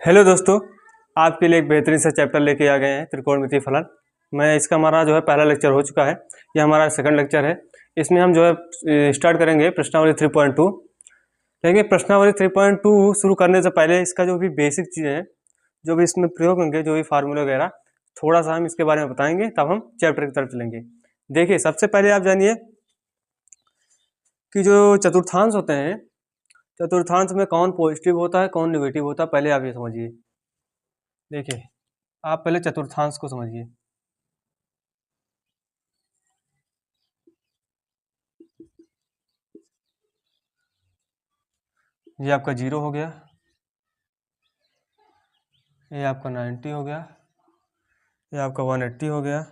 Hello दोस्तों, आपके लिए एक बेहतरीन सा चैप्टर लेके आ गए हैं त्रिकोणमितीय फलन। इसका हमारा जो है पहला लेक्चर हो चुका है। यह हमारा सेकंड लेक्चर है। इसमें हम जो है स्टार्ट करेंगे प्रश्नावली 3.2। लेकिन प्रश्नावली 3.2 शुरू करने से पहले इसका जो भी बेसिक चीज़ें हैं, जो भी इसमें प्रयोग होंगे, जो भी फार्मूले वगैरह, थोड़ा सा हम इसके बारे में बताएंगे, तब हम चैप्टर की तरफ चलेंगे। देखिए, सबसे पहले आप जानिए कि जो चतुर्थांश होते हैं, चतुर्थांश में कौन पॉजिटिव होता है, कौन नेगेटिव होता है, पहले आप ये समझिए। देखिए, आप पहले चतुर्थांश को समझिए। ये आपका 0 हो गया, ये आपका 90 हो गया, ये आपका 180 हो गया,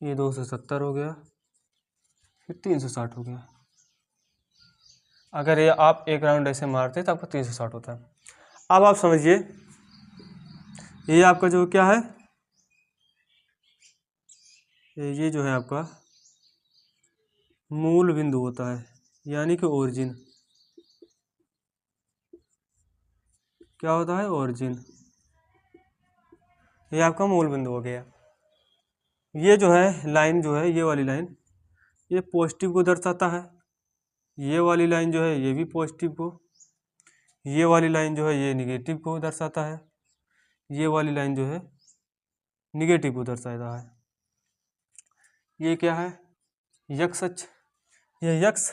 ये 270 हो गया, ये 360 हो गया। अगर ये आप एक राउंड ऐसे मारते तो आपका 360 होता है। अब आप समझिए, ये आपका जो क्या है, ये जो है आपका मूल बिंदु होता है, यानी कि ओरिजिन। क्या होता है? ओरिजिन। ये आपका मूल बिंदु हो गया। ये जो है लाइन, जो है ये वाली लाइन, ये पॉजिटिव को दर्शाता है। ये वाली लाइन जो है ये भी पॉजिटिव को, ये वाली लाइन जो है ये निगेटिव को दर्शाता है, ये वाली लाइन जो है निगेटिव को दर्शाता है। ये क्या है? यक्स अक्ष, ये यक्स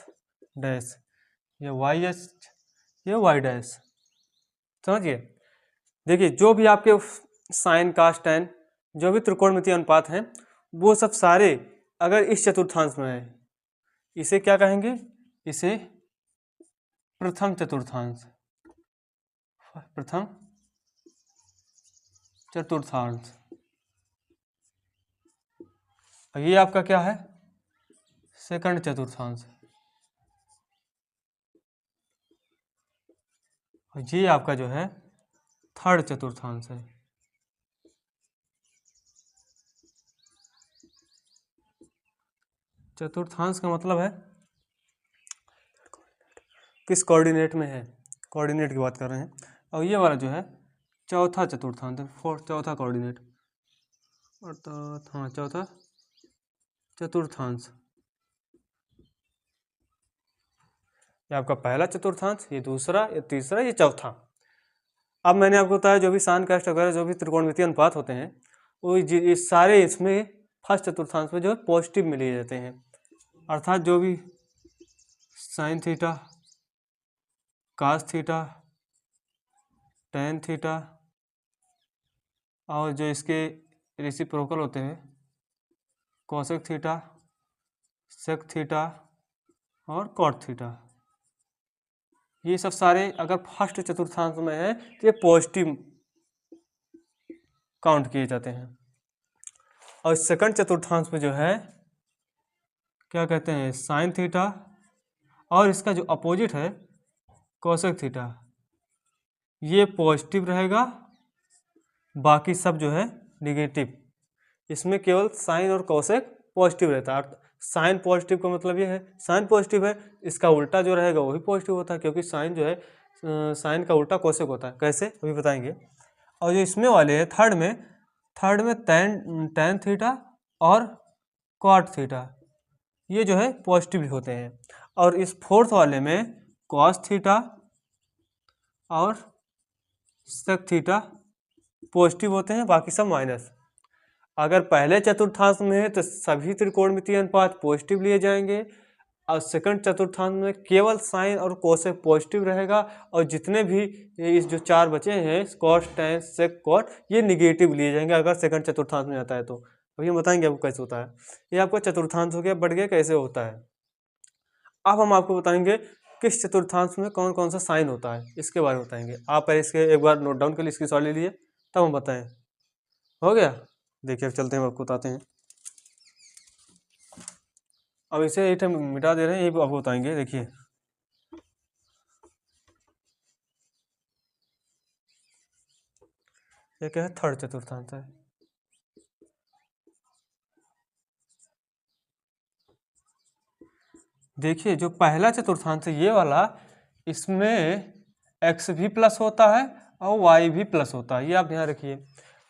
डैश, ये वाई अक्ष, ये वाई डैश। समझिए। देखिए, जो भी आपके साइन कास टेन, जो भी त्रिकोणमितीय अनुपात हैं, वो सब सारे अगर इस चतुर्थांश में है, इसे क्या कहेंगे? इसे प्रथम चतुर्थांश, प्रथम चतुर्थांश। और ये आपका क्या है? सेकंड चतुर्थांश। और ये आपका जो है थर्ड चतुर्थांश है। चतुर्थांश का मतलब है किस कोऑर्डिनेट में है, कोऑर्डिनेट की बात कर रहे हैं। और ये वाला जो है चौथा चतुर्थांश है, चौथा कोऑर्डिनेट, अर्थात हाँ चौथा चतुर्थांश। ये आपका पहला चतुर्थांश, ये दूसरा, ये तीसरा, ये चौथा। अब मैंने आपको बताया जो भी सान कास्ट वगैरह जो भी त्रिकोणमितीय अनुपात होते हैं, वो ये सारे इसमें फर्स्ट चतुर्थांश में जो है पॉजिटिव में लिए जाते हैं। अर्थात जो भी sine theta, cos theta, tan theta, और जो इसके रेसिप्रोकल होते हैं कोसेक थीटा, सेक थीटा और कॉट थीटा, ये सब सारे अगर फर्स्ट चतुर्थांश में है तो ये पॉजिटिव काउंट किए जाते हैं। और सेकंड चतुर्थांश में जो है क्या कहते हैं? साइन थीटा, और इसका जो अपोजिट है कोसेक थीटा, ये पॉजिटिव रहेगा, बाकी सब जो है निगेटिव। इसमें केवल साइन और कोसेक पॉजिटिव रहता है। साइन पॉजिटिव का मतलब ये है, साइन पॉजिटिव है, इसका उल्टा जो रहेगा वो भी पॉजिटिव होता है, क्योंकि साइन जो है साइन का उल्टा कोसेक होता है। कैसे, अभी बताएंगे। और जो इसमें वाले हैं थर्ड में टेन थीटा और कॉट थीटा, ये जो है पॉजिटिव होते हैं। और इस फोर्थ वाले में कॉस थीटा और सेक थीटा पॉजिटिव होते हैं, बाकी सब माइनस। अगर पहले चतुर्थांश में है तो सभी त्रिकोणमितीय अनुपात पॉजिटिव लिए जाएंगे, और सेकंड चतुर्थांश में केवल साइन और कोसेक पॉजिटिव रहेगा, और जितने भी इस जो चार बचे हैं कॉस टेन सेक कॉट, ये निगेटिव लिए जाएंगे अगर सेकंड चतुर्थांश में आता है तो। अब ये बताएंगे आपको कैसे होता है। ये आपका चतुर्थांश हो गया, बढ़ गया, कैसे होता है। अब हम आपको बताएंगे किस चतुर्थांश में कौन कौन सा साइन होता है, इसके बारे में बताएंगे। आप पहले इसके एक बार नोट डाउन कर लिए, स्क्रीनशॉट ले लिए, तब हम बताएं। हो गया? देखिए, अब चलते हैं, आपको बताते हैं। अब इसे एक मिटा दे रहे हैं, ये आपको बताएंगे। देखिए, ये क्या है? थर्ड चतुर्थांश है। देखिए, जो पहला चतुर्थांश है ये वाला, इसमें एक्स भी प्लस होता है और वाई भी प्लस होता है, ये आप ध्यान रखिए।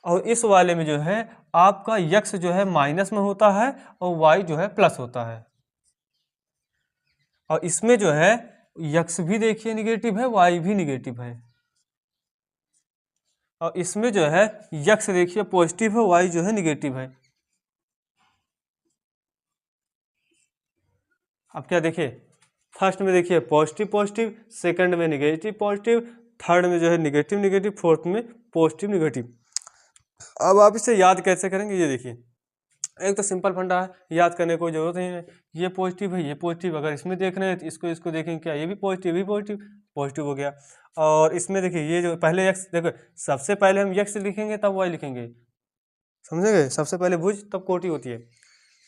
और इस वाले में जो है आपका यक्स जो है माइनस में होता है और वाई जो है प्लस होता है। और इसमें जो है यक्स भी देखिए निगेटिव है, वाई भी निगेटिव है। और इसमें जो है यक्स देखिए पॉजिटिव है, वाई जो है निगेटिव है। अब क्या देखिए, फर्स्ट में देखिए पॉजिटिव पॉजिटिव, सेकंड में निगेटिव पॉजिटिव, थर्ड में जो है निगेटिव निगेटिव, फोर्थ में पॉजिटिव निगेटिव। अब आप इसे याद कैसे करेंगे, ये देखिए, एक तो सिंपल फंडा है, याद करने की कोई जरूरत नहीं है। ये पॉजिटिव है, ये पॉजिटिव, अगर इसमें देख रहे हैं तो इसको इसको देखेंगे, क्या ये भी पॉजिटिव, भी पॉजिटिव, पॉजिटिव हो गया। और इसमें देखिए ये जो पहले एक्स, देखो सबसे पहले हम एक्स लिखेंगे तब वाई लिखेंगे, समझेंगे, सबसे पहले भुज तब कोटि होती है।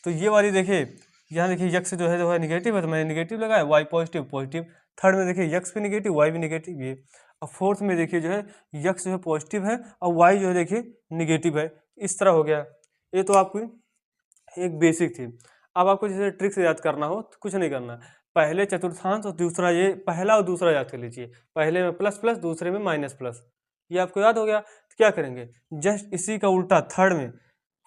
तो ये वाली देखिए, यहाँ देखिए यक्स जो है निगेटिव है तो मैंने निगेटिव लगाया, वाई पॉजिटिव पॉजिटिव। थर्ड में देखिए यक्स भी निगेटिव, वाई भी निगेटिव, ये। और फोर्थ में देखिए जो है यक्स जो है पॉजिटिव है और वाई जो है देखिए निगेटिव है। इस तरह हो गया। ये तो आपकी एक बेसिक थी। अब आपको जैसे ट्रिक से याद करना हो तो कुछ नहीं करना, पहले चतुर्थांश और दूसरा, ये पहला और दूसरा याद कर लीजिए। पहले में प्लस प्लस, दूसरे में माइनस प्लस, ये आपको याद हो गया। तो क्या करेंगे, जस्ट इसी का उल्टा थर्ड में,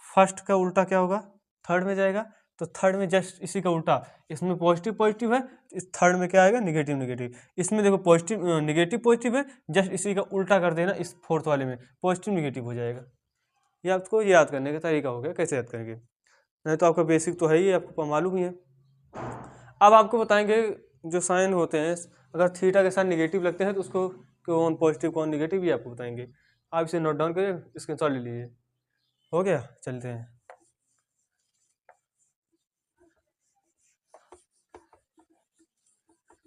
फर्स्ट का उल्टा क्या होगा, थर्ड में जाएगा। तो थर्ड में जस्ट इसी का उल्टा, इसमें पॉजिटिव पॉजिटिव है, इस थर्ड में क्या आएगा, निगेटिव निगेटिव। इसमें देखो पॉजिटिव निगेटिव पॉजिटिव है, जस्ट इसी का उल्टा कर देना, इस फोर्थ वाले में पॉजिटिव निगेटिव हो जाएगा। ये आपको याद करने का तरीका हो गया, कैसे याद करेंगे, नहीं तो आपका बेसिक तो है ही, आपको मालूम ही है। अब आपको बताएंगे जो साइन होते हैं, अगर थीटा के साथ निगेटिव लगते हैं तो उसको कौन पॉजिटिव कौन निगेटिव, ये आपको बताएंगे। आप इसे नोट डाउन करिए, स्क्रीनशॉट ले लीजिए। हो गया, चलते हैं।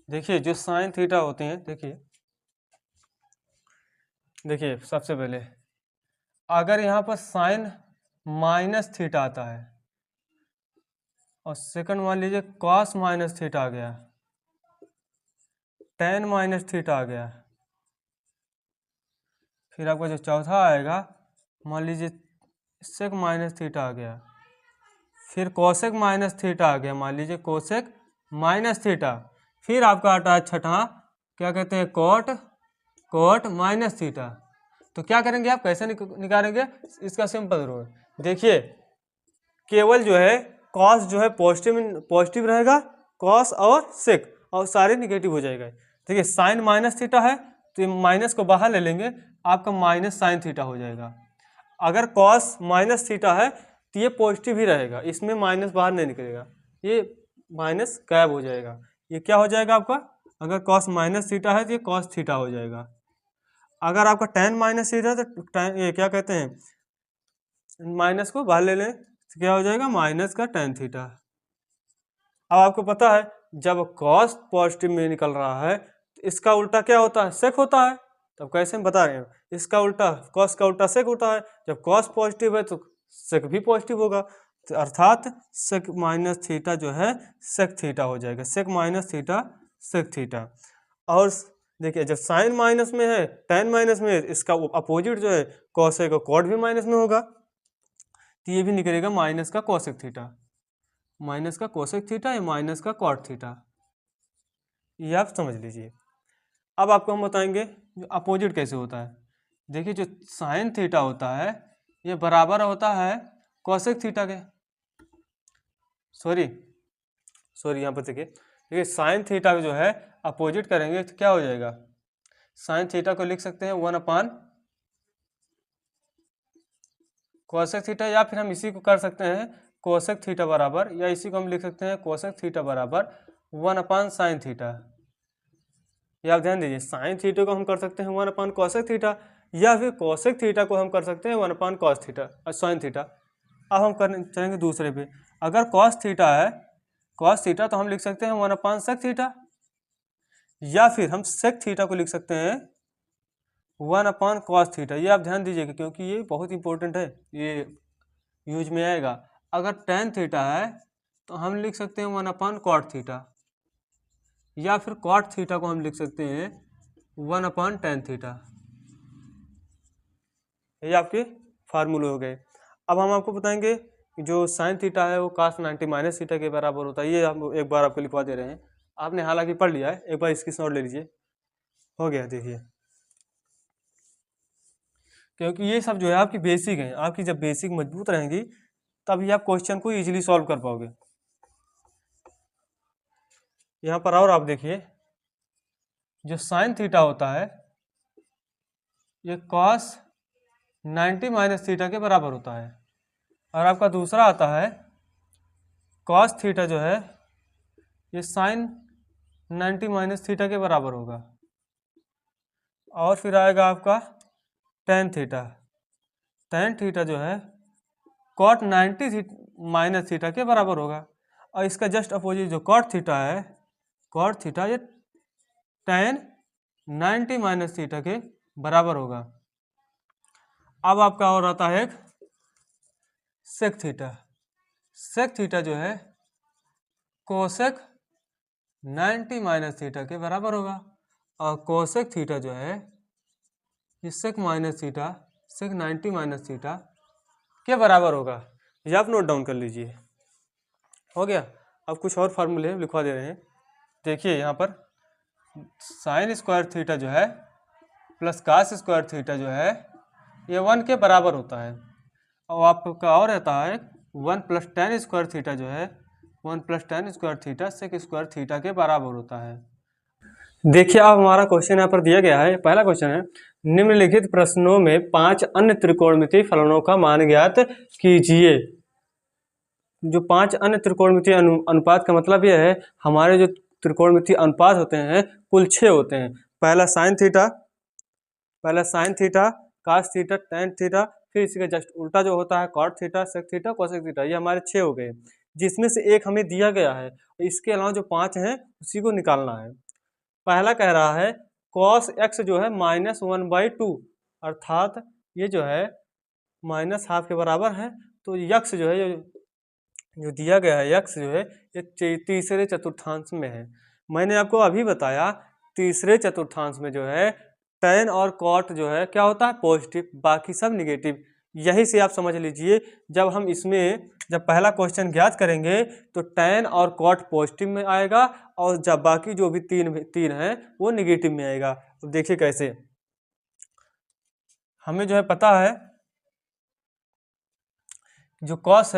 देखिए जो साइन थीटा होते हैं, देखिए देखिए सबसे पहले अगर यहाँ पर साइन माइनस थीटा आता है और सेकंड मान लीजिए कॉस माइनस थीटा आ गया, टेन माइनस थीटा आ गया, फिर आपका जो चौथा आएगा मान लीजिए सेक माइनस थीटा आ गया, फिर कोसेक माइनस थीटा आ गया, मान लीजिए कोसेक माइनस थीटा, फिर आपका आता है छठा, क्या कहते हैं, कॉट, कॉट माइनस थीटा। तो क्या करेंगे आप, कैसे निकालेंगे, इसका सिंपल रूल देखिए, केवल जो है कॉस जो है पॉजिटिव पॉजिटिव रहेगा, कॉस और सेक, और सारे निगेटिव हो जाएगा। देखिए साइन माइनस थीटा है तो ये माइनस को बाहर ले लेंगे, आपका माइनस साइन थीटा हो जाएगा। अगर कॉस माइनस थीटा है तो ये पॉजिटिव ही रहेगा, इसमें माइनस बाहर नहीं निकलेगा, ये माइनस गायब हो जाएगा। ये क्या हो जाएगा आपका, अगर कॉस माइनस थीटा है तो ये कॉस थीटा हो जाएगा। अगर आपका टेन माइनस थीटा है तो टेन, ये क्या कहते हैं, माइनस को बाहर ले लें तो क्या हो जाएगा, माइनस का टेन थीटा। अब आपको पता है जब कॉस पॉजिटिव में निकल रहा है तो इसका उल्टा क्या होता है, सेक होता है। तब कैसे हम बता रहे हैं, इसका उल्टा, कॉस का उल्टा सेक होता है। जब कॉस पॉजिटिव है तो सेक भी पॉजिटिव होगा, तो अर्थात सेक माइनस थीटा जो है सेक थीटा हो जाएगा, sec minus theta sec theta. और देखिए जब साइन माइनस में है, टेन माइनस में है, इसका अपोजिट जो है कॉसेक और कॉट भी माइनस में होगा, तो ये भी निकलेगा माइनस का कोसेक थीटा, माइनस का कोसेक थीटा या माइनस का कॉट थीटा, ये आप समझ लीजिए। अब आपको हम बताएंगे जो अपोजिट कैसे होता है। देखिए जो साइन थीटा होता है ये बराबर होता है कोसेक थीटा के, सॉरी यहाँ पर देखिए साइन थीटा जो है अपोजिट करेंगे तो क्या हो जाएगा, साइन थीटा को लिख सकते हैं 1/, कोसेक थीटा, या फिर हम इसी को कर सकते हैं कोसेक थीटा बराबर, या इसी को हम लिख सकते हैं कोसेक थीटा बराबर 1/साइन थीटा। ये आप ध्यान दीजिए, साइन थीटा को हम कर सकते हैं 1/ कोसेक थीटा, या फिर कोसेक थीटा को हम कर सकते हैं 1/ कॉस थीटा साइन थीटा। अब हम करने चलेंगे दूसरे पे, अगर कॉस थीटा है, कॉस थीटा तो हम लिख सकते हैं 1/ सेक थीटा, या फिर हम सेक थीटा को लिख सकते हैं 1/ कॉस थीटा। ये आप ध्यान दीजिएगा क्योंकि ये बहुत इंपॉर्टेंट है, ये यूज में आएगा। अगर टेन थीटा है तो हम लिख सकते हैं 1/ कॉट थीटा, या फिर कॉट थीटा को हम लिख सकते हैं 1/tan थीटा। ये आपके फार्मूले हो गए। अब हम आपको बताएंगे जो साइन थीटा है वो कास 90 माइनस थीटा के बराबर होता है। ये हम एक बार आपको लिखवा दे रहे हैं, आपने हालांकि पढ़ लिया है, एक बार इसकी नोट ले लीजिए। हो गया देखिए, क्योंकि ये सब जो है आपकी बेसिक है, आपकी जब बेसिक मजबूत रहेंगी तभी आप क्वेश्चन को इजीली सॉल्व कर पाओगे। यहाँ पर और आप देखिए, जो साइन थीटा होता है ये कॉस 90 माइनस थीटा के बराबर होता है, और आपका दूसरा आता है कॉस थीटा जो है ये साइन 90 माइनस थीटा के बराबर होगा, और फिर आएगा आपका टेन थीटा। टेन थीटा जो है कॉट 90 माइनस थीटा के बराबर होगा, और इसका जस्ट अपोजिट जो कॉट थीटा है, कॉट थीटा ये टेन 90 माइनस थीटा के बराबर होगा। अब आपका और आता है एक सेक थीटा। सेक थीटा जो है कोसेक 90 माइनस थीटा के बराबर होगा, और कोसेक थीटा जो है ये sec minus theta sec 90 minus theta के बराबर होगा। ये आप नोट डाउन कर लीजिए। हो गया। अब कुछ और फार्मूले लिखवा दे रहे हैं। देखिए यहाँ पर साइन स्क्वायर थीटा जो है प्लस कास स्क्वायर थीटा जो है ये 1 के बराबर होता है, और आपका और रहता है 1 प्लस टेन स्क्वायर थीटा जो है 1 plus tan square theta sec square theta के बराबर होता है। देखिए अब हमारा क्वेश्चन यहाँ पर दिया गया है। पहला क्वेश्चन है, निम्नलिखित प्रश्नों में 5 अन्य त्रिकोणमितीय फलनों का मान ज्ञात कीजिए। जो 5 अन्य त्रिकोणमितीय अनुपात का मतलब यह है, हमारे जो त्रिकोणमितीय अनुपात होते हैं कुल 6 होते हैं। पहला sine theta, cos theta, tan theta, फिर इसका जस्ट उल्टा जो होता है cot theta, sec theta, cosec theta, ये हमारे 6 हो गए, जिसमें से एक हमें दिया गया है। इसके अलावा जो 5 हैं उसी को निकालना है। पहला कह रहा है कॉस एक्स जो है -1/2, अर्थात ये जो है -12 के बराबर है। तो यक्स जो है जो दिया गया है, यक्स जो है ये तीसरे चतुर्थांश में है। मैंने आपको अभी बताया तीसरे चतुर्थांश में जो है टेन और कॉट जो है क्या होता है पॉजिटिव, बाकी सब निगेटिव। यही से आप समझ लीजिए, जब हम इसमें जब पहला क्वेश्चन ज्ञात करेंगे तो टेन और कॉट पॉजिटिव में आएगा, और जब बाकी जो भी तीन हैं वो निगेटिव में आएगा। तो देखिए कैसे, हमें जो है पता है जो कॉस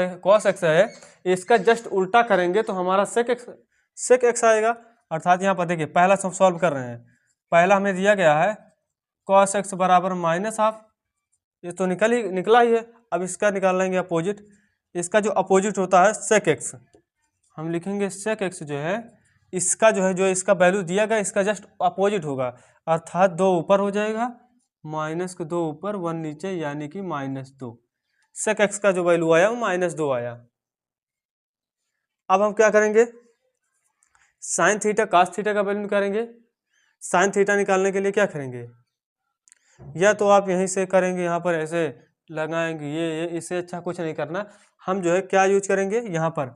एक्स है इसका जस्ट उल्टा करेंगे तो हमारा सेक एक्स आएगा। अर्थात यहाँ पर देखिए पहला सब सॉल्व कर रहे हैं। पहला हमें दिया गया है कॉस एक्स बराबर -12, ये तो निकला ही है। अब इसका निकाल लेंगे अपोजिट। इसका जो अपोजिट होता है सेक एक्स, हम लिखेंगे सेक एक्स जो है इसका जो है जो इसका वैल्यू दिया गया इसका जस्ट अपोजिट होगा, अर्थात 2 ऊपर हो जाएगा, माइनस के 2 ऊपर 1 नीचे, यानी कि -2। सेक एक्स का जो वैल्यू आया वो -2 आया। अब हम क्या करेंगे, साइन थीटा कास थीटा का वैल्यू निकालेंगे। साइन थीटा निकालने के लिए क्या करेंगे, या तो आप यहीं से करेंगे, यहाँ पर ऐसे लगाएंगे, ये इससे अच्छा कुछ नहीं करना। हम जो है क्या यूज करेंगे, यहाँ पर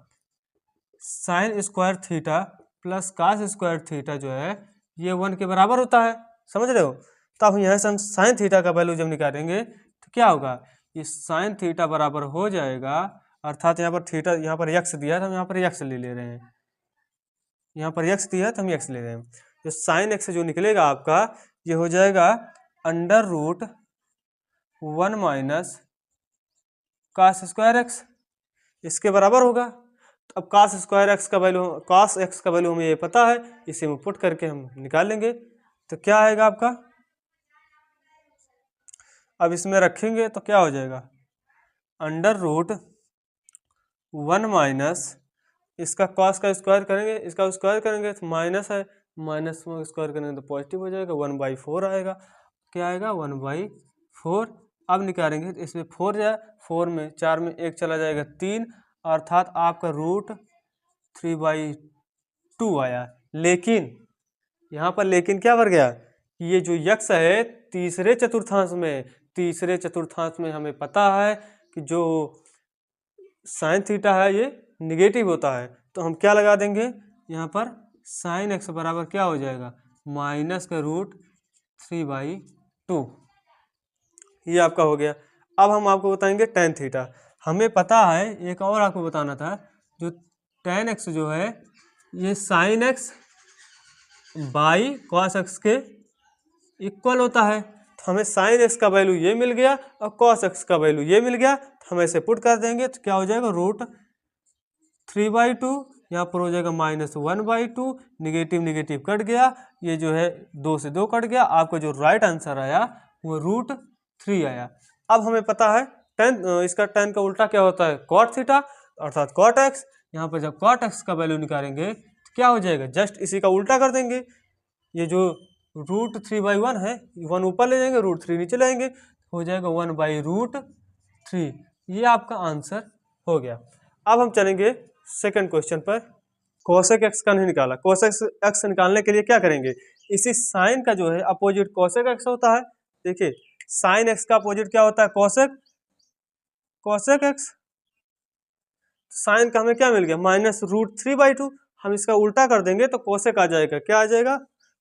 sine square theta plus cos square theta जो है ये 1 के बराबर होता है, समझ रहे हो। तो अब यहाँ से हम साइन थीटा का वैल्यू जब निकालेंगे तो क्या होगा, ये साइन थीटा बराबर हो जाएगा, अर्थात यहाँ पर थीटा, यहाँ पर यक्स दिया है तो हम यहाँ पर यक्स ले ले रहे हैं, यहाँ पर यक्स दिया है तो हम यक्स ले रहे हैं। जो साइन एक्स जो निकलेगा आपका ये हो जाएगा √1 माइनस कास स्क्वायर एक्स, इसके बराबर होगा। तो अब कास स्क्वायर एक्स का वैल्यू, कास एक्स का वैल्यू हमें ये पता है, इसे हम पुट करके हम निकाल लेंगे। तो क्या आएगा आपका, अब इसमें रखेंगे तो क्या हो जाएगा, √1 माइनस इसका कॉस का स्क्वायर करेंगे, इसका स्क्वायर करेंगे तो माइनस है, माइनस में स्क्वायर करेंगे तो पॉजिटिव हो जाएगा, 1/4 आएगा। क्या आएगा 1/4। अब निकालेंगे तो इसमें 4 जाए, 4 में 4 में 1 चला जाएगा 3, अर्थात आपका √3/2 आया। लेकिन यहाँ पर लेकिन क्या बढ़ गया, ये जो यक्स है तीसरे चतुर्थांश में हमें पता है कि जो साइन थीटा है ये निगेटिव होता है। तो हम क्या लगा देंगे यहाँ पर, साइन एक्स बराबर क्या हो जाएगा, -√3/2। ये आपका हो गया। अब हम आपको बताएंगे टेन थीटा। हमें पता है, एक और आपको बताना था, जो टेन एक्स जो है ये sine x by cos x के इक्वल होता है, तो हमें साइन एक्स का वैल्यू ये मिल गया और कॉस एक्स का वैल्यू ये मिल गया, तो हम ऐसे पुट कर देंगे तो क्या हो जाएगा, √3/2, यहाँ पर हो जाएगा -1/2, निगेटिव निगेटिव कट गया, ये जो है 2 से 2 कट गया, आपका जो राइट आंसर आया वो √3 आया। अब हमें पता है इसका tan का उल्टा क्या होता है, cot थीटा अर्थात cot x। यहाँ पर जब cot x का वैल्यू निकालेंगे तो क्या हो जाएगा, जस्ट इसी का उल्टा कर देंगे, ये जो √3/1 है 1 ऊपर ले जाएंगे, √3 नीचे लाएंगे, हो जाएगा 1/√3। ये आपका आंसर हो गया। अब हम चलेंगे सेकंड क्वेश्चन पर। कोसेक एक्स का नहीं निकाला, कोसेक एक्स निकालने के लिए क्या करेंगे, इसी साइन का जो है अपोजिट कोसेक एक्स होता है। देखिए साइन एक्स का अपोजिट क्या होता है, कोसेक एक्स। साइन का हमें क्या मिल गया, -√3/2। हम इसका उल्टा कर देंगे तो कोसेक आ जाएगा, क्या आ जाएगा,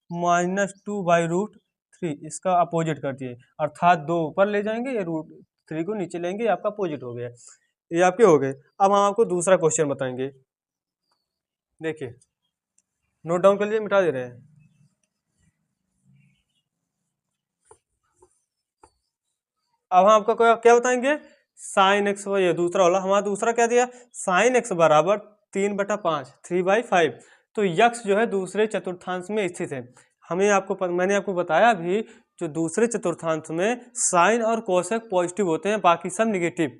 -2/√3। इसका अपोजिट कर दिए, अर्थात 2 ऊपर ले जाएंगे, ये √3 को नीचे लेंगे, ये आपका अपोजिट हो गया, ये आपके हो गए। अब हम आपको दूसरा क्वेश्चन बताएंगे। देखिए नोट डाउन कर लीजिए, मिटा दे रहे हैं। अब हम आपको क्या बताएंगे, साइन एक्स, ये दूसरा वाला हमारा दूसरा क्या दिया, साइन एक्स बराबर 3/5, 3/5। तो यक्स जो है दूसरे चतुर्थांश में स्थित है। मैंने आपको बताया भी, जो दूसरे चतुर्थांश में साइन और कोसेक पॉजिटिव होते हैं, बाकी सब निगेटिव।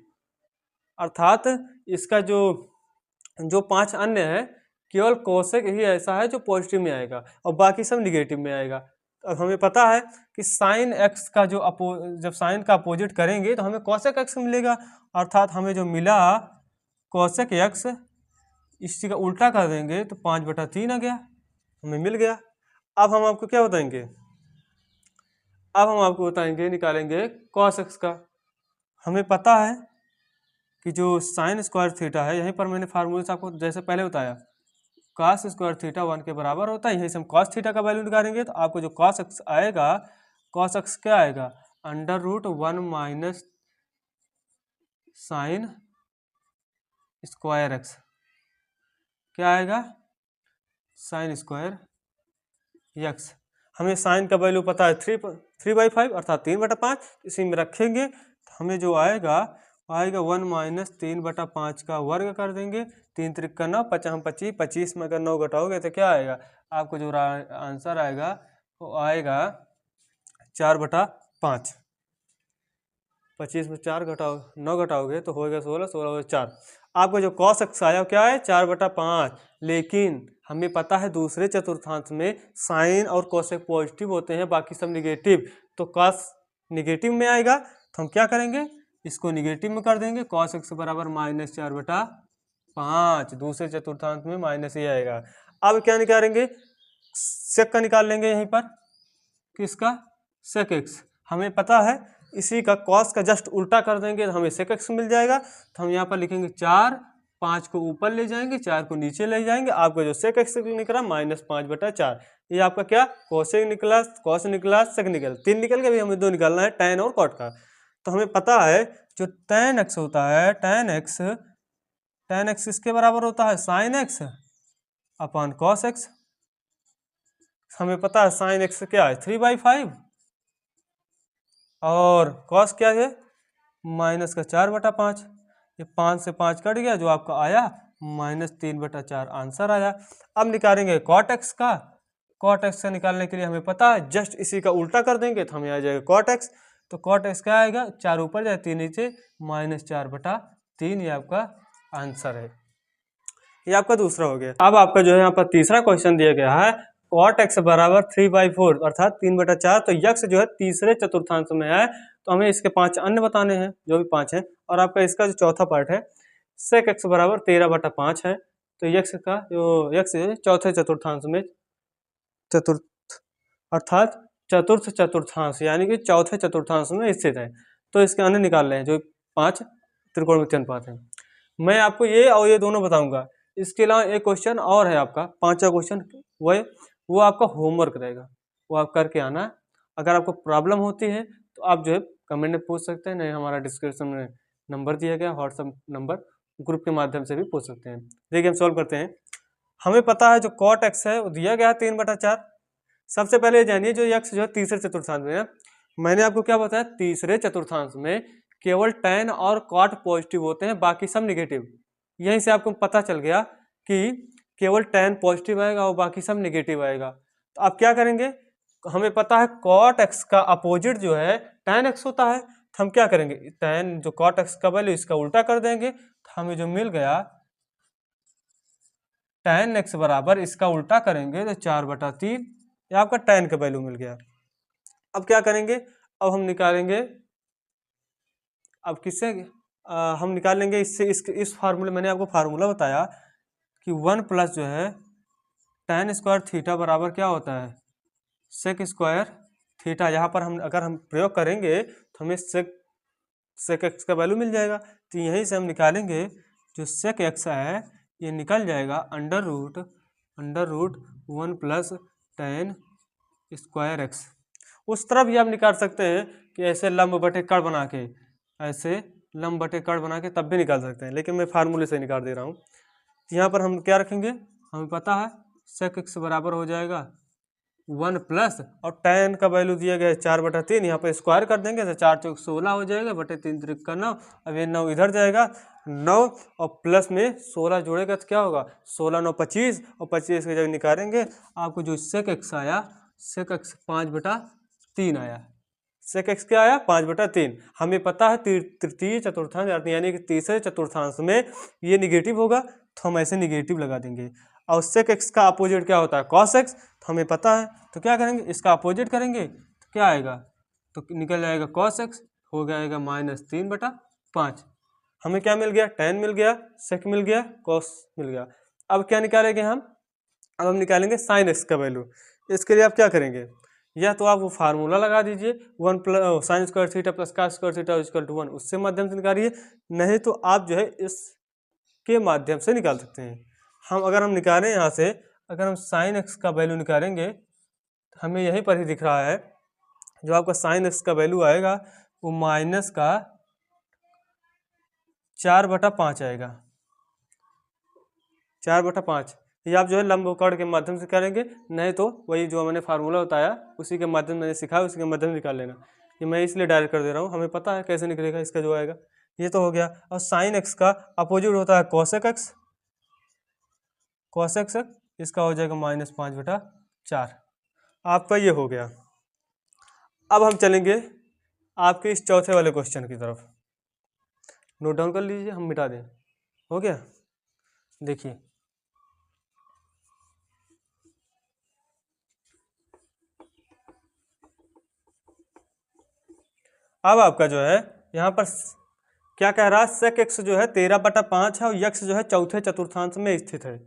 अर्थात इसका जो 5 अन्य है, केवल कोसेक ही ऐसा है जो पॉजिटिव में आएगा और बाकी सब निगेटिव में आएगा। अब हमें पता है कि साइन एक्स का जो जब साइन का अपोजिट करेंगे तो हमें कोसेक एक्स मिलेगा, अर्थात हमें जो मिला कोसेक एक्स, इसी का उल्टा कर देंगे तो 5/3 आ गया, हमें मिल गया। अब हम आपको क्या बताएंगे, निकालेंगे कॉस एक्स का। हमें पता है कि जो साइन स्क्वायर थीटा है, यहीं पर मैंने फार्मूले से आपको जैसे पहले बताया, cos स्क्वायर थीटा 1 के बराबर होता है, यहीं से हम cos थीटा का वैल्यू निकालेंगे तो आपको जो cos x आएगा, cos x क्या आएगा, √1 - साइन स्क्वायर एक्स, क्या आएगा, साइन स्क्वायर एक्स। हमें साइन का वैल्यू पता है 3/5 अर्थात 3/5, इसी में रखेंगे तो हमें जो आएगा 1 - 3/5 का वर्ग कर देंगे, 3 त्रिक का 9, 5 25 में अगर 9 घटाओगे तो क्या आएगा, आपको जो आंसर आएगा वो आएगा 4/5। 25 में 4 घटाओ 9 घटाओगे तो होगा 16, 16 और 4। आपको जो cos x आया क्या है, 4/5। लेकिन हमें पता है दूसरे चतुर्थांश में साइन और कोसेक पॉजिटिव होते हैं, बाकी सब निगेटिव, तो cos निगेटिव में आएगा, तो हम क्या करेंगे, इसको निगेटिव में कर देंगे, cos x बराबर -4/5। दूसरे चतुर्थांश में माइनस ही आएगा। अब क्या निकालेंगे, सेक का निकाल लेंगे, यहीं पर किसका, सेक एक्स। हमें पता है इसी का कॉस का जस्ट उल्टा कर देंगे तो हमें सेक एक्स मिल जाएगा, तो हम यहाँ पर लिखेंगे 4, 5 को ऊपर ले जाएंगे, 4 को नीचे ले जाएंगे, आपका जो सेक एक्स निकला -5/4। ये आपका क्या, कोसेक निकला, कॉस निकला, सेक निकला, 3 निकल के भी हमें 2 निकालना है, tan और कॉट का। तो हमें पता है जो tan x होता है, tan x इसके बराबर होता है sine x upon cos x. हमें पता है साइन एक्स क्या है 3/5 और कॉस क्या है -4/5। ये 5 से 5 कट गया, जो आपका आया -3/4 आंसर आया। अब निकालेंगे कॉट एक्स का। कॉट एक्स का निकालने के लिए हमें पता है जस्ट इसी का उल्टा कर देंगे तो हमें आ जाएगा कॉट एक्स। तो कॉट एक्स क्या आएगा, 4 ऊपर जाए 3 नीचे, -4/3। ये आपका आंसर है। ये आपका दूसरा हो गया। अब आपका जो है यहाँ पर तीसरा क्वेश्चन दिया गया है, cot x बराबर 3/4 अर्थात 3/4। तो यक्स जो है तीसरे चतुर्थांश में है, तो हमें इसके 5 अन्य बताने हैं, जो भी 5 हैं। और आपका इसका जो चौथा पार्ट है, sec x बराबर 13/5 है। तो यक्स का जो यक्स है चौथे चतुर्थांश में, अर्थात चतुर्थ चतुर्थांश यानी कि चौथे चतुर्थांश में स्थित है। तो इसके अन्य निकाल रहे हैं जो 5 त्रिकोणमितीय अनुपात है। मैं आपको ये और ये दोनों बताऊंगा। इसके अलावा एक क्वेश्चन और है आपका, 5वां क्वेश्चन, वो आपका होमवर्क रहेगा, वो आप करके आना है। अगर आपको प्रॉब्लम होती है तो आप जो है कमेंट में पूछ सकते हैं, नहीं हमारा डिस्क्रिप्शन में नंबर दिया गया, व्हाट्सएप नंबर, ग्रुप के माध्यम से भी पूछ सकते हैं। देखिए हम सॉल्व करते हैं। हमें पता है जो cot x है वो दिया गया है 3/4, सबसे पहले जानिए जो x जो है तीसरे चतुर्थांश में है, मैंने आपको क्या बताया, तीसरे चतुर्थांश में केवल tan और cot पॉजिटिव होते हैं, बाकी सब निगेटिव। यहीं से आपको पता चल गया कि केवल tan पॉजिटिव आएगा और बाकी सब निगेटिव आएगा। तो आप क्या करेंगे, हमें पता है cot x का अपोजिट जो है tan x होता है, तो हम क्या करेंगे, tan जो cot x का वैल्यू इसका उल्टा कर देंगे, तो हमें जो मिल गया tan x बराबर इसका उल्टा करेंगे तो 4/3, ये आपका tan का वैल्यू मिल गया। अब क्या करेंगे, अब हम निकालेंगे, अब किससे हम निकालेंगे, इससे इस फार्मूले, मैंने आपको फार्मूला बताया कि 1 प्लस जो है tan स्क्वायर थीटा बराबर क्या होता है, सेक स्क्वायर थीटा। यहाँ पर हम अगर हम प्रयोग करेंगे तो हमें सेक एक्स का वैल्यू मिल जाएगा। तो यहीं से हम निकालेंगे, जो सेक एक्स है ये निकल जाएगा under root 1 plus tan square x. उस तरह भी आप निकाल सकते हैं कि ऐसे लंब बटे कड़ बना के, ऐसे लंब बटे कड़ बना के तब भी निकाल सकते हैं, लेकिन मैं फार्मूले से निकाल दे रहा हूँ। यहाँ पर हम क्या रखेंगे, हमें पता है सेक एक्स बराबर हो जाएगा 1 प्लस, और tan का वैल्यू दिया गया है 4/3, यहाँ पर स्क्वायर कर देंगे तो 4 चौक 16 हो जाएगा, बटे 3 त्रिक का 9। अब ये 9 इधर जाएगा, 9 और प्लस में 16 जोड़ेगा तो क्या होगा, 16 9 25, और 25 के जब निकालेंगे आपको जो सेक एक्स आया, सेक एक्स 5/3 आया। सेक एक्स क्या आया, 5/3। हमें पता है तृतीय चतुर्थांश यानी कि तीसरे चतुर्थांश में ये निगेटिव होगा, तो हम ऐसे निगेटिव लगा देंगे। और सेक एक्स का अपोजिट क्या होता है, कॉस एक्स, तो हमें पता है, तो क्या करेंगे, इसका अपोजिट करेंगे तो क्या आएगा, तो निकल जाएगा कॉस एक्स, हो जाएगा -3/5। हमें क्या मिल गया, tan मिल गया, सेक मिल गया, कॉस मिल गया। अब क्या निकालेंगे हम, अब हम निकालेंगे साइन एक्स का वैल्यू। इसके लिए आप क्या करेंगे, या तो आप वो फार्मूला लगा दीजिए 1 plus sine square theta plus cos square theta equal to 1, उससे माध्यम से निकालिए, नहीं तो आप जो है इसके माध्यम से निकाल सकते हैं। अगर हम निकालें यहाँ से, अगर हम साइन एक्स का वैल्यू निकालेंगे, हमें यहीं पर ही दिख रहा है, जो आपका साइन एक्स का वैल्यू आएगा वो माइनस का 4/5 आएगा, 4/5। ये आप जो है लंबकोण के माध्यम से करेंगे, नहीं तो वही जो मैंने फार्मूला बताया उसी के माध्यम मैंने सिखाया, उसी के माध्यम से निकाल लेना। ये मैं इसलिए डायरेक्ट कर दे रहा हूँ, हमें पता है कैसे निकलेगा इसका जो आएगा। ये तो हो गया। और साइन एक्स का अपोजिट होता है कोसेक एक्स, कोसेक एक्स, इसका हो जाएगा -5/4। आपका ये हो गया। अब हम चलेंगे आपके इस चौथे वाले क्वेश्चन की तरफ। नोट डाउन कर लीजिए, हम मिटा दें। हो गया, देखिए अब आपका जो है यहाँ पर क्या कह रहा है, सेक एक्स जो है 13/5 है और यक्स जो है चौथे चतुर्थांश में स्थित है।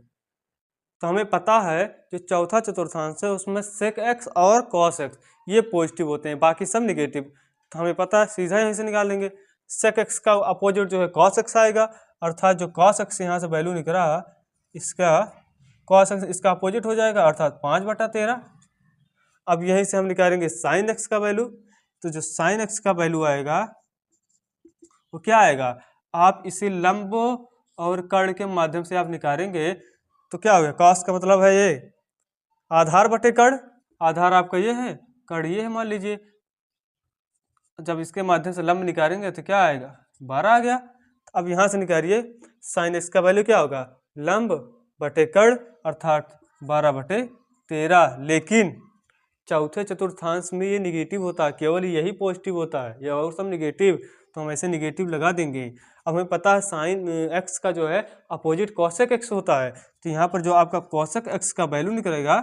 तो हमें पता है जो चौथा चतुर्थांश है उसमें सेक एक्स और कॉस एक्स ये पॉजिटिव होते हैं, बाकी सब निगेटिव। तो हमें पता है, सीधा यहीं से निकाल लेंगे। सेक एक्स का अपोजिट जो है कॉस एक्स आएगा, अर्थात जो कॉस एक्स यहाँ से वैल्यू निकला इसका कॉस एक्स इसका अपोजिट हो जाएगा, अर्थात 5/13। अब यहीं से हम निकालेंगे साइन एक्स का वैल्यू, तो जो साइन एक्स का वैल्यू आएगा वो क्या आएगा, आप इसे लंब और कर्ण के माध्यम से आप निकालेंगे तो क्या होगा, कॉस का मतलब है ये आधार बटे कर्ण, आधार आपका ये है, कर्ण ये है मान लीजिए। जब इसके माध्यम से लंब निकालेंगे तो क्या आएगा, 12 आ गया। अब यहाँ से निकालिए साइन एक्स का वैल्यू क्या होगा, लंब बटे कर्ण अर्थात 12/13। लेकिन चौथे चतुर्थांश में ये निगेटिव होता है, केवल यही पॉजिटिव होता है, ये और सब निगेटिव, तो हम ऐसे निगेटिव लगा देंगे। अब हमें पता है साइन एक्स का जो है अपोजिट कॉसेक एक्स होता है, तो यहाँ पर जो आपका कॉसेक एक्स का वैल्यू निकलेगा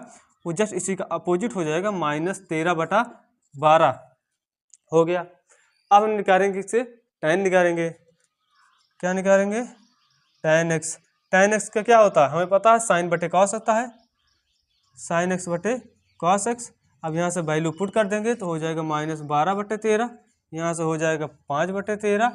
वो जस्ट इसी का अपोजिट हो जाएगा, -13/12 हो गया। अब हम निकालेंगे इससे tan निकालेंगे, क्या निकालेंगे, tan x। tan x का क्या होता है, हमें पता है साइन बटे कॉस होता है, साइन एक्स बटे कॉस एक्स। अब यहाँ से वैल्यू पुट कर देंगे तो हो जाएगा -12/13, यहाँ से हो जाएगा 5/13,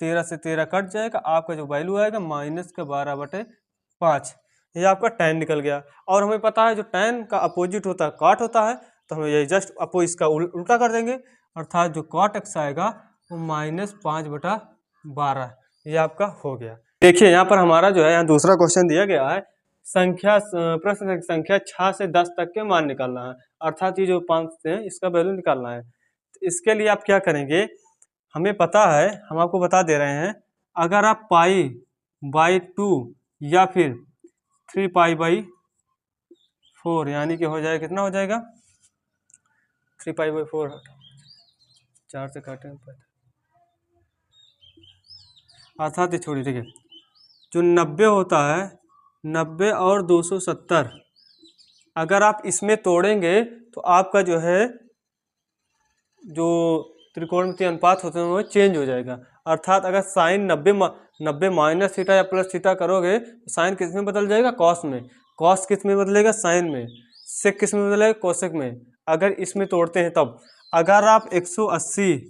13 से 13 कट जाएगा, आपका जो वैल्यू आएगा -12/5। ये आपका tan निकल गया। और हमें पता है जो tan का अपोजिट होता है कॉट होता है, तो हमें यही जस्ट इसका उल्टा कर देंगे, अर्थात जो कॉट एक्स आएगा वो -5/12। ये आपका हो गया। देखिए यहाँ पर हमारा जो है यहाँ दूसरा क्वेश्चन दिया गया है, प्रश्न संख्या 6 से 10 तक के मान निकालना है, अर्थात ये जो 5 है इसका वैल्यू निकालना है। तो इसके लिए आप क्या करेंगे, हमें पता है, हम आपको बता दे रहे हैं, अगर आप पाई बाई 2 या फिर 3 पाई बाई 4 यानी कि हो जाएगा, कितना हो जाएगा 3 पाई बाई 4, 4 से काटें अर्थात ये छोड़िए, देखिए जो 90 होता है, 90 और 270 अगर आप इसमें तोड़ेंगे तो आपका जो है जो त्रिकोणमितीय अनुपात होते हैं वो चेंज हो जाएगा। अर्थात अगर साइन 90 माइनस थीटा या प्लस थीटा करोगे तो साइन किस में बदल जाएगा, कॉस में। कॉस किस में बदलेगा, साइन में। सेक किस में बदलेगा, कोसेक में। अगर इसमें तोड़ते हैं तब, अगर आप 180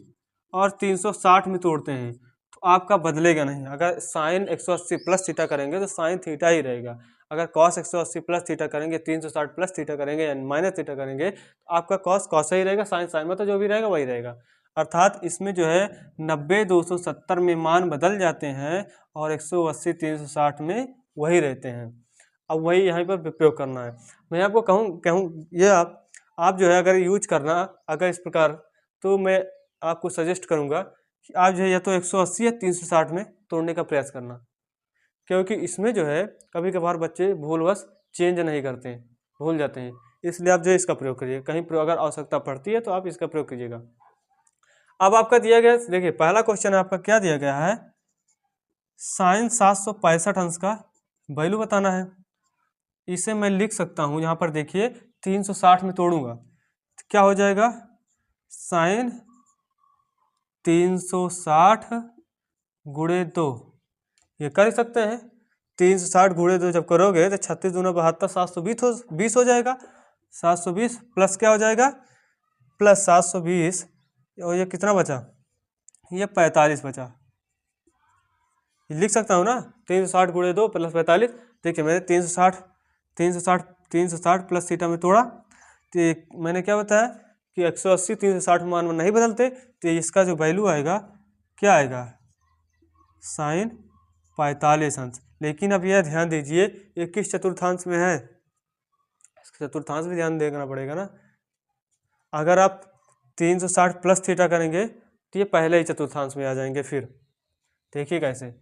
और 360 में तोड़ते हैं तो आपका बदलेगा नहीं। अगर साइन 180 प्लस थीटा करेंगे तो साइन थीटा ही रहेगा। अगर कॉस 180 प्लस थीटा करेंगे, 360 प्लस थीटा करेंगे या माइनस थीटा करेंगे तो आपका कॉस कॉस ही रहेगा, साइन साइन, मतलब जो भी रहेगा वही रहेगा। अर्थात इसमें जो है 90 270 में मान बदल जाते हैं और 180 360 में वही रहते हैं। अब वही यहाँ पर प्रयोग करना है। मैं आपको कहूँ ये आप जो है अगर यूज करना अगर इस प्रकार, तो मैं आपको सजेस्ट करूँगा कि आप जो है या तो 180 या 360 में तोड़ने का प्रयास करना, क्योंकि इसमें जो है कभी कभार बच्चे भूलवश चेंज नहीं करते हैं, भूल जाते हैं। इसलिए आप जो है इसका प्रयोग करिए, कहीं अगर आवश्यकता पड़ती है तो आप इसका प्रयोग कीजिएगा। अब आपका दिया गया, देखिए पहला क्वेश्चन आपका क्या दिया गया है, साइन 765 अंश का वैल्यू बताना है। इसे मैं लिख सकता हूँ, यहाँ पर देखिए 360 में तोड़ूंगा तो क्या हो जाएगा, साइन 360 गुणे 2, ये कर सकते हैं। 360 गुणे 2 जब करोगे तो 36 दूना 72, 720 हो जाएगा। 720 प्लस क्या हो जाएगा, प्लस 720, और ये कितना बचा, ये 45 बचा। लिख सकता हूँ ना, 360 गुणे 2 प्लस 45। देखिए मैंने 360 प्लस थीटा में तोड़ा तो मैंने क्या बताया कि 180 360 मान में नहीं बदलते, तो इसका जो वैल्यू आएगा क्या आएगा, साइन 45 अंश। लेकिन अब यह ध्यान दीजिए ये किस चतुर्थांश में है, इसका चतुर्थांश भी ध्यान देना पड़ेगा ना। अगर आप 360 प्लस थीटा करेंगे तो ये पहले ही चतुर्थांश में आ जाएंगे। फिर देखिए कैसे,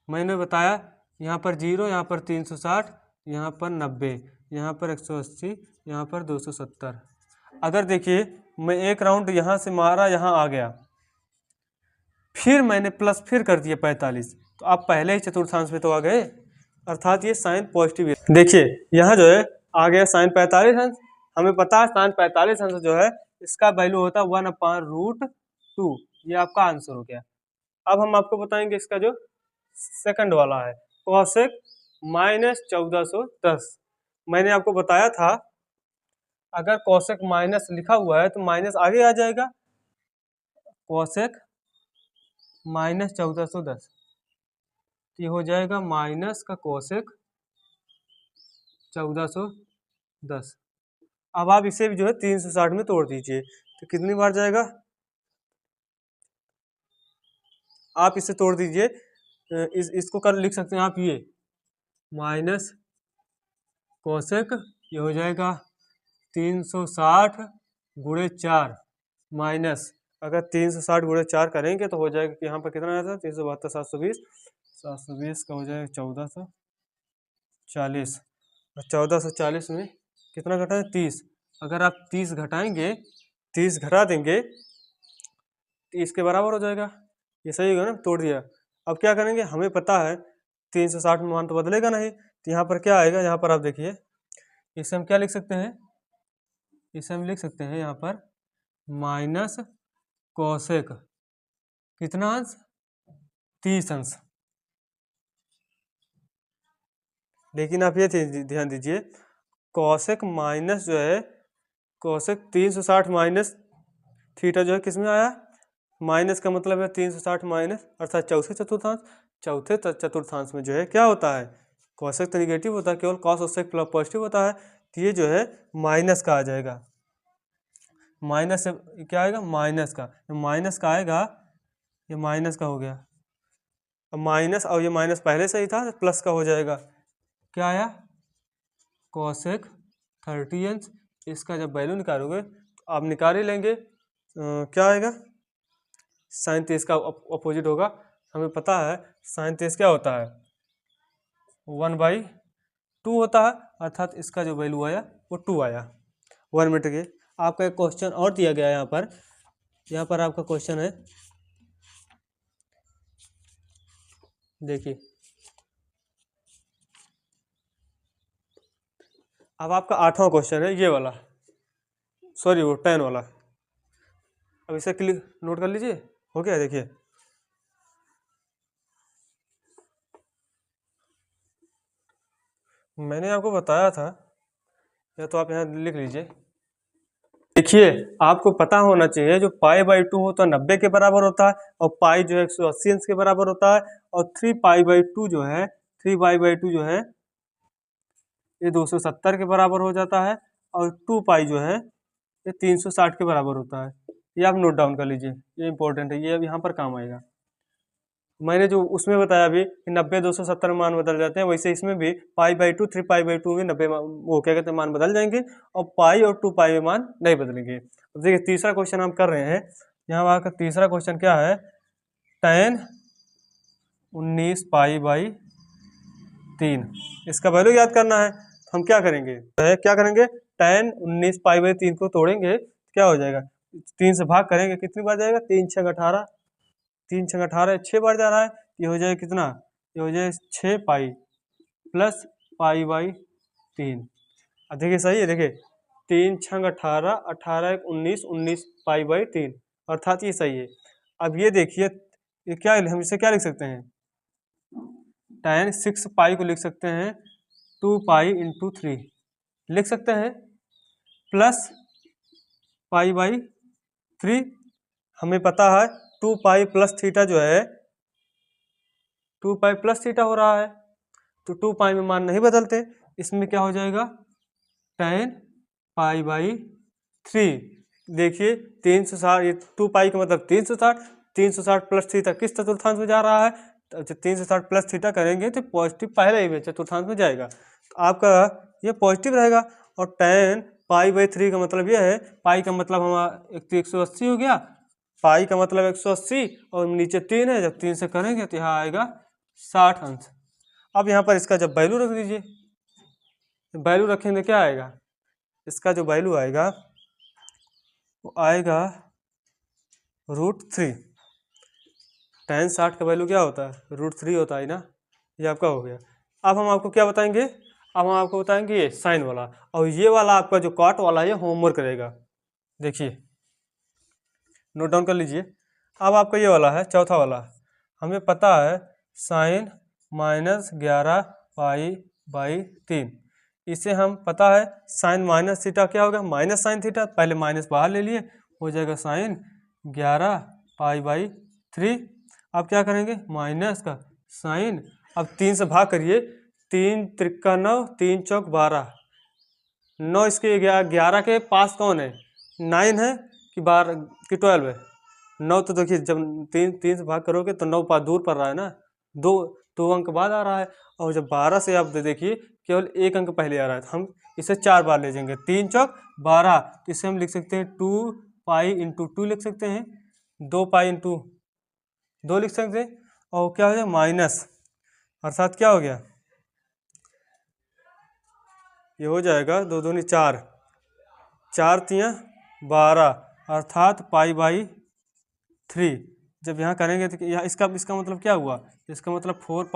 मैंने बताया यहाँ पर 0, यहाँ पर 360, यहाँ पर 90, यहाँ पर 180, यहाँ पर 270। अगर देखिए मैं एक राउंड यहाँ से मारा, यहाँ आ गया, फिर मैंने प्लस फिर कर दिया 45, तो आप पहले ही चतुर्थांश में तो आ गए, अर्थात ये साइन पॉजिटिव है। देखिए यहाँ जो है आ गया साइन 45 अंश। हमें पता है साइन 45 अंश जो है इसका वैल्यू होता है 1/√2। ये आपका आंसर हो गया। अब हम आपको बताएंगे इसका जो सेकंड वाला है, कोसेक माइनस 1410। मैंने आपको बताया था अगर कोसेक माइनस लिखा हुआ है तो माइनस आगे आ जाएगा, कोसेक माइनस 1410, ये हो जाएगा माइनस का कोसेक 1410। अब आप इसे भी जो है 360 में तोड़ दीजिए तो कितनी बार जाएगा, आप इसे तोड़ दीजिए, इसको कर लिख सकते हैं आप, ये माइनस कोसेक, ये हो जाएगा 360 गुणे 4 माइनस, अगर 360 गुणे 4 करेंगे तो हो जाएगा कि यहाँ पर कितना आया था 372, 720 का हो जाएगा 1440, और 1440 में कितना घटा है 30। अगर आप 30 घटाएंगे, 30 घटा देंगे तो इसके बराबर हो जाएगा। ये सही होगा ना, तोड़ दिया। अब क्या करेंगे, हमें पता है 360 में मान तो बदलेगा नहीं, तो यहाँ पर क्या आएगा, यहाँ पर आप देखिए इसे हम क्या लिख सकते हैं, इसे हम लिख सकते हैं यहाँ पर माइनस कोसेक कितना अंश, 30 अंश। लेकिन आप ये ध्यान दीजिए कोसेक माइनस जो है, कोसेक 360 माइनस थीटा जो है किस में आया, माइनस का मतलब है 360 माइनस, अर्थात चौथे चतुर्थांश। चौथे चतुर्थांश में जो है क्या होता है, कोसेक तो निगेटिव होता है, केवल कॉस और सेक पॉजिटिव होता है। तो ये जो है माइनस का आ जाएगा, माइनस से क्या आएगा, माइनस का, माइनस का आएगा, ये माइनस का हो गया। अब माइनस और ये माइनस पहले से ही था, प्लस का हो जाएगा, क्या आया कोसेक 30 अंश। इसका जब वैल्यू निकालोगे तो आप निकाल ही लेंगे, क्या आएगा, साइन 30 का अपोजिट होगा। हमें पता है साइन 30 क्या होता है, 1/2 होता है, अर्थात इसका जो वैल्यू आया वो 2 आया। 1 मिनट के आपका एक क्वेश्चन और दिया गया है यहाँ पर आपका क्वेश्चन है, देखिए अब आपका 8वां क्वेश्चन है ये वाला, सॉरी वो 10 वाला। अब इसे क्लिक नोट कर लीजिए, हो गया। देखिए मैंने आपको बताया था, या तो आप यहाँ लिख लीजिए। देखिए आपको पता होना चाहिए जो π/2 होता है 90 के बराबर होता है, और पाई जो है 180 अंश के बराबर होता है, और 3π/2 जो है 3π/2 जो है ये 270 के बराबर हो जाता है, और 2π जो है ये 360 के बराबर होता है। ये आप नोट डाउन कर लीजिए, ये इंपॉर्टेंट है, ये अब यहाँ पर काम आएगा। मैंने जो उसमें बताया अभी कि 90 270 में मान बदल जाते हैं, वैसे इसमें भी π/2 3π/2 में 90 वो क्या कहते हैं मान बदल जाएंगे, और पाई और 2π में मान नहीं बदलेंगे। अब देखिए तीसरा क्वेश्चन हम कर रहे हैं, यहाँ का तीसरा क्वेश्चन क्या है, tan 19π/3, इसका वैल्यू याद करना है। तो हम क्या करेंगे, tan 19π/3 को तोड़ेंगे क्या हो जाएगा, 3 से भाग करेंगे, कितनी बार जाएगा, 3 6 18, 3 6 18, 6 बार जा रहा है, ये हो जाएगा कितना, ये हो जाएगा 6π प्लस π/3। अब देखिए सही है, देखिए 3 6 18, 18 19, 19 π/3, अर्थात ये सही है। अब ये देखिए ये क्या, हम इसे क्या लिख सकते हैं, tan 6π को लिख सकते हैं 2π × 3 लिख सकते हैं, प्लस π/3। हमें पता है 2π प्लस थीटा जो है 2π प्लस थीटा हो रहा है, तो 2π में मान नहीं बदलते, इसमें क्या हो जाएगा, tan π/3। देखिए 360, ये 2π का मतलब 360, 360 प्लस थीटा किस चतुर्थांश में जा रहा है, तो जब 360 प्लस थीटा करेंगे तो पॉजिटिव पहले ही में चतुर्थांश में जाएगा, तो आपका ये पॉजिटिव रहेगा। और tan π/3 का मतलब ये है, पाई का मतलब हमारा 180 हो गया, पाई का मतलब 180, और नीचे 3 है, जब 3 से करेंगे तो यहाँ आएगा 60 अंश। अब यहाँ पर इसका जब वैल्यू रख दीजिए, वैल्यू रखेंगे क्या आएगा, इसका जो वैल्यू आएगा वो आएगा √3। tan 60 का वैल्यू क्या होता है, √3 होता है ना, ये आपका हो गया। अब हम आपको क्या बताएंगे, अब हम आपको बताएंगे ये साइन वाला, और ये वाला आपका जो कॉट वाला है होमवर्क रहेगा। देखिए नोट डाउन कर लीजिए। अब आपका ये वाला है चौथा वाला, हमें पता है साइन -11π/3, इसे हम पता है साइन माइनस थीटा क्या होगा, माइनस साइन थीटा, पहले माइनस बाहर ले लिए, हो जाएगा साइन 11π/3। अब क्या करेंगे, माइनस का साइन, अब 3 से भाग करिए, 3 त्रिका 9, 3 चौक 12, 9 इसके 11 के पास कौन है, 9 है कि 12 कि 12 है, 9 तो देखिए जब 3 से भाग करोगे तो 9 पास दूर पड़ रहा है ना, 2 अंक बाद आ रहा है, और जब 12 से आप देखिए केवल 1 अंक पहले आ रहा है, तो हम इसे 4 बार ले जाएंगे, 3 चौक 12, तो इसे हम लिख सकते हैं 2π × 2 लिख सकते हैं, 2π × 2 लिख सकते हैं, और क्या हो जाएगा माइनस, अर्थात क्या हो गया, ये हो जाएगा 2 दूनी 4, 4 तियाँ 12, अर्थात π/3। जब यहाँ करेंगे तो यहाँ इसका मतलब क्या हुआ, इसका मतलब 4π -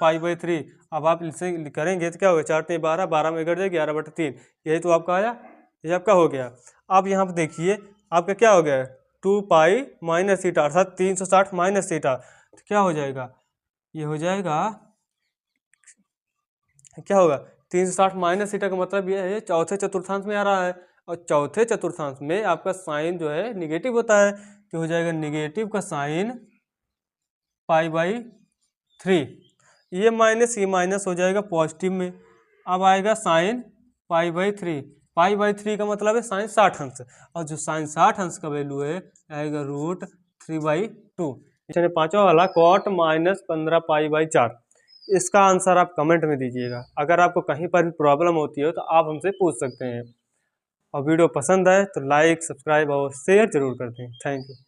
π/3। अब आप इसे करेंगे तो क्या होगा, 4 तियाँ 12, 12 में कट जाएगा 11/3, यही तो आपका आया, ये आपका हो गया। अब यहाँ पर देखिए आपका क्या हो गया, 2π - थीटा, अर्थात 360 माइनस थीटा, तो क्या हो जाएगा, ये हो जाएगा, क्या होगा, 360 माइनस थीटा का मतलब ये है चौथे चतुर्थांश में आ रहा है, और चौथे चतुर्थांश में आपका साइन जो है निगेटिव होता है, तो हो जाएगा निगेटिव का साइन π/3, ये माइनस हो जाएगा पॉजिटिव में, अब आएगा साइन π/3, π/3 का मतलब है साइन 60 अंश, और जो साइन 60 अंश का वैल्यू है आएगा √3/2। इसमें पांचवा वाला cot -15π/4, इसका आंसर आप कमेंट में दीजिएगा। अगर आपको कहीं पर भी प्रॉब्लम होती हो तो आप हमसे पूछ सकते हैं। और वीडियो पसंद आए तो लाइक, सब्सक्राइब और शेयर जरूर कर दें। Thank you.